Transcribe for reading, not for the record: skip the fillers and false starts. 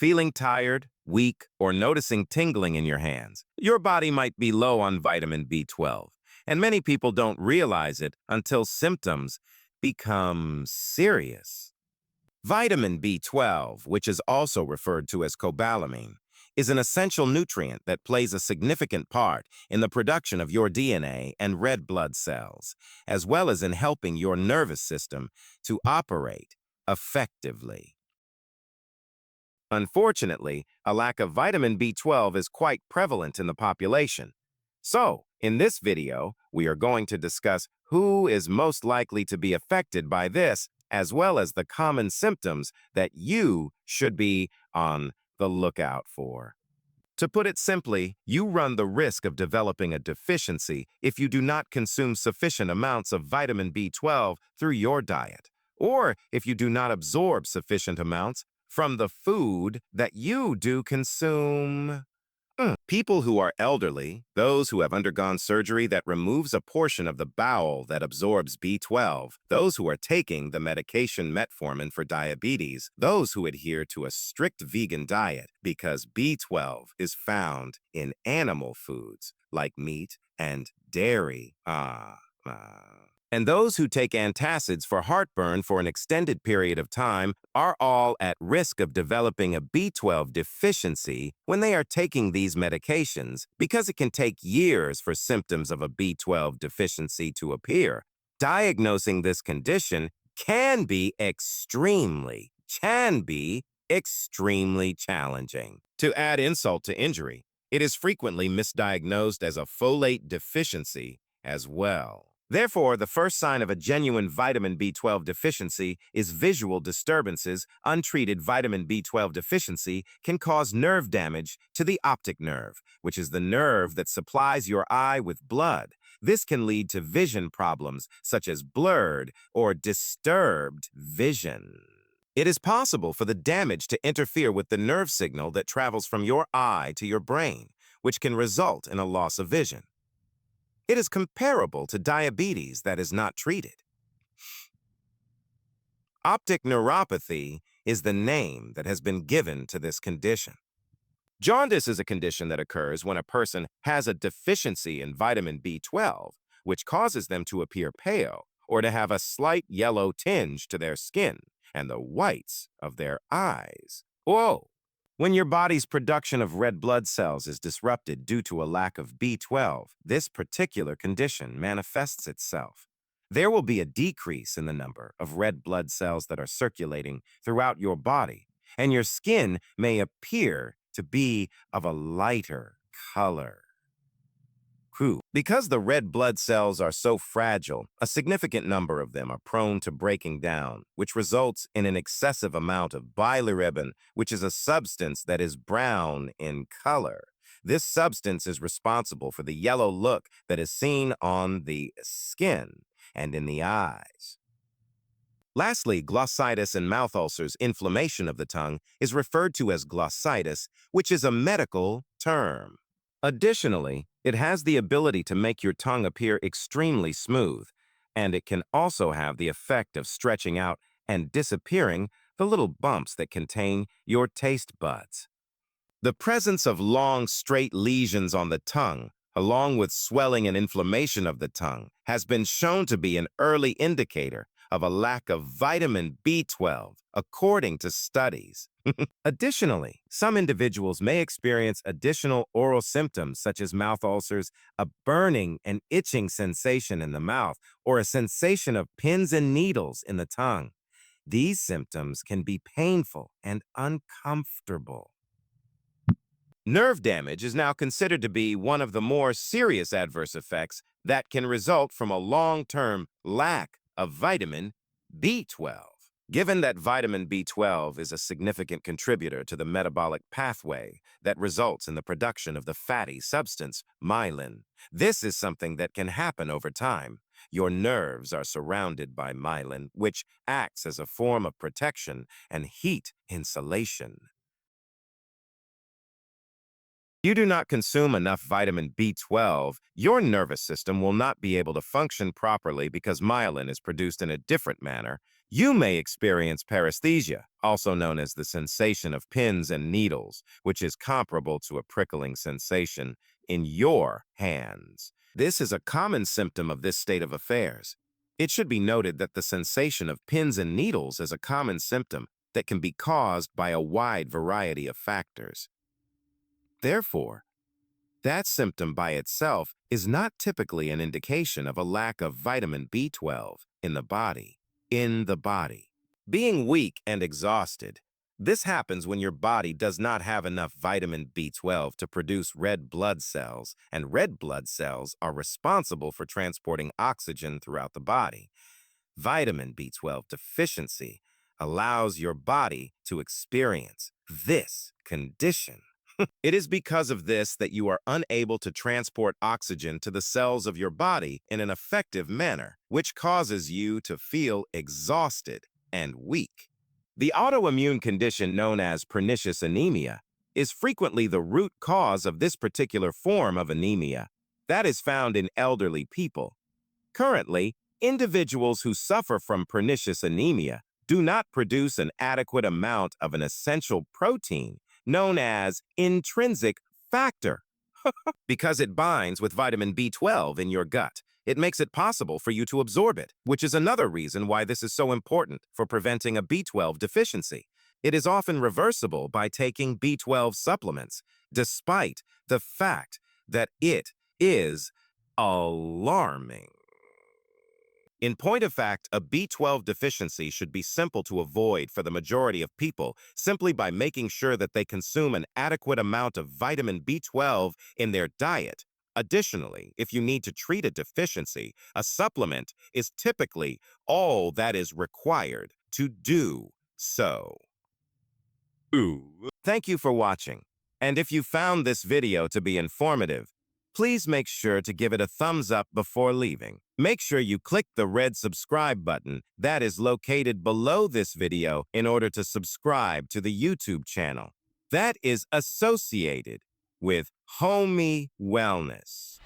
feeling tired, weak, or noticing tingling in your hands, your body might be low on vitamin B12, and many people don't realize it until symptoms become serious. Vitamin B12, which is also referred to as cobalamin, is an essential nutrient that plays a significant part in the production of your DNA and red blood cells, as well as in helping your nervous system to operate effectively. Unfortunately, a lack of vitamin B12 is quite prevalent in the population. So, in this video, we are going to discuss who is most likely to be affected by this, as well as the common symptoms that you should be on the lookout for. To put it simply, you run the risk of developing a deficiency if you do not consume sufficient amounts of vitamin B12 through your diet, or if you do not absorb sufficient amounts from the food that you do consume. People who are elderly, those who have undergone surgery that removes a portion of the bowel that absorbs B12, those who are taking the medication metformin for diabetes, those who adhere to a strict vegan diet because B12 is found in animal foods like meat and dairy. And those who take antacids for heartburn for an extended period of time are all at risk of developing a B12 deficiency when they are taking these medications because it can take years for symptoms of a B12 deficiency to appear. Diagnosing this condition can be extremely challenging. To add insult to injury, it is frequently misdiagnosed as a folate deficiency as well. Therefore, the first sign of a genuine vitamin B12 deficiency is visual disturbances. Untreated vitamin B12 deficiency can cause nerve damage to the optic nerve, which is the nerve that supplies your eye with blood. This can lead to vision problems such as blurred or disturbed vision. It is possible for the damage to interfere with the nerve signal that travels from your eye to your brain, which can result in a loss of vision. It is comparable to diabetes that is not treated. Optic neuropathy is the name that has been given to this condition. Jaundice is a condition that occurs when a person has a deficiency in vitamin B12, which causes them to appear pale or to have a slight yellow tinge to their skin and the whites of their eyes. Whoa! When your body's production of red blood cells is disrupted due to a lack of B12, this particular condition manifests itself. There will be a decrease in the number of red blood cells that are circulating throughout your body, and your skin may appear to be of a lighter color. Because the red blood cells are so fragile, a significant number of them are prone to breaking down, which results in an excessive amount of bilirubin, which is a substance that is brown in color. This substance is responsible for the yellow look that is seen on the skin and in the eyes. Lastly, glossitis and mouth ulcers, inflammation of the tongue, is referred to as glossitis, which is a medical term. Additionally, it has the ability to make your tongue appear extremely smooth, and it can also have the effect of stretching out and disappearing the little bumps that contain your taste buds. The presence of long, straight lesions on the tongue, along with swelling and inflammation of the tongue, has been shown to be an early indicator of a lack of vitamin B12, according to studies. Additionally, some individuals may experience additional oral symptoms such as mouth ulcers, a burning and itching sensation in the mouth, or a sensation of pins and needles in the tongue. These symptoms can be painful and uncomfortable. Nerve damage is now considered to be one of the more serious adverse effects that can result from a long-term lack of vitamin B12. Given that vitamin B12 is a significant contributor to the metabolic pathway that results in the production of the fatty substance myelin, this is something that can happen over time. Your nerves are surrounded by myelin, which acts as a form of protection and heat insulation. If you do not consume enough vitamin B12, your nervous system will not be able to function properly because myelin is produced in a different manner. You may experience paresthesia, also known as the sensation of pins and needles, which is comparable to a prickling sensation in your hands. This is a common symptom of this state of affairs. It should be noted that the sensation of pins and needles is a common symptom that can be caused by a wide variety of factors. Therefore, that symptom by itself is not typically an indication of a lack of vitamin B12 in the body. Being weak and exhausted. This happens when your body does not have enough vitamin B12 to produce red blood cells, and red blood cells are responsible for transporting oxygen throughout the body. Vitamin B12 deficiency allows your body to experience this condition. It is because of this that you are unable to transport oxygen to the cells of your body in an effective manner, which causes you to feel exhausted and weak. The autoimmune condition known as pernicious anemia is frequently the root cause of this particular form of anemia that is found in elderly people. Currently, individuals who suffer from pernicious anemia do not produce an adequate amount of an essential protein known as intrinsic factor. Because it binds with vitamin B12 in your gut, it makes it possible for you to absorb it, which is another reason why this is so important for preventing a B12 deficiency. It is often reversible by taking B12 supplements, despite the fact that it is alarming. In point of fact, a B12 deficiency should be simple to avoid for the majority of people simply by making sure that they consume an adequate amount of vitamin B12 in their diet. Additionally, if you need to treat a deficiency, a supplement is typically all that is required to do so. Thank you for watching. And if you found this video to be informative, please make sure to give it a thumbs up before leaving. Make sure you click the red subscribe button that is located below this video in order to subscribe to the YouTube channel that is associated with Homey Wellness.